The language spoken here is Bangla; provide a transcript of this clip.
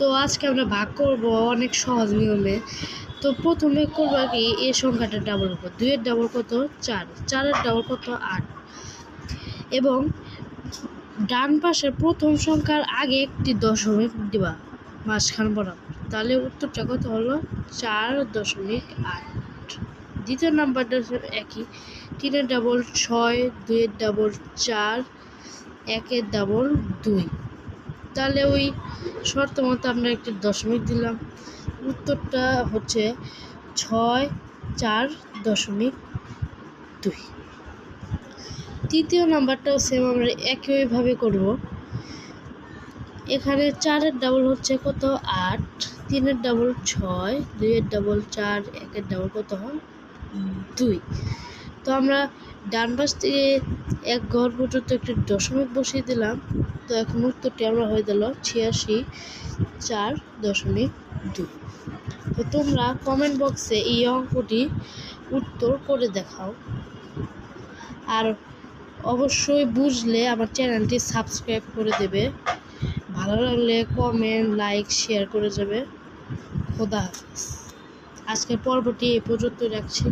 তো আজকে আমরা ভাগ করব অনেক সহজ নিয়মে। তো প্রথমে করবো কি এই সংখ্যাটা ডাবল করবো, 2 এর ডাবল কত 4, 4 এর ডাবল কত 8, এবং ডান পাশের প্রথম সংখ্যার আগে একটি দশমিক দিবা মাঝখান বরাবর, তাহলে উত্তরটা কত হলো 4.8। দ্বিতীয় নাম্বারটা একই, 3 এর ডাবল 6, 2 এর ডাবল 4, 1 এর ডাবল 2, তাহলে ওই শর্ত মতো আমরা একটি দশমিক দিলাম, উত্তরটা হচ্ছে 6.4.2। তৃতীয় নাম্বারটাও সেম আমরা একইভাবে করব। এখানে 4 এর ডাবল হচ্ছে কত 8, 3 এর ডাবল 6, 2 এর ডাবল 4, 1 এর ডাবল কত হয় 2। তো আমরা ডান পাশ থেকে এক ঘর পর্যন্ত একটি দশমিক বসিয়ে দিলাম। তো এখন উত্তরটি আমরা হয়ে গেল 86.4.2। তো তোমরা কমেন্ট বক্সে এই অঙ্কটি উত্তর করে দেখাও, আর অবশ্যই বুঝলে আমার চ্যানেলটি সাবস্ক্রাইব করে দেবে। ভালো লাগলে কমেন্ট, লাইক, শেয়ার করে যাবে। খোদা হাফেজ। আজকের পর্বটি এই পর্যন্ত রাখছি।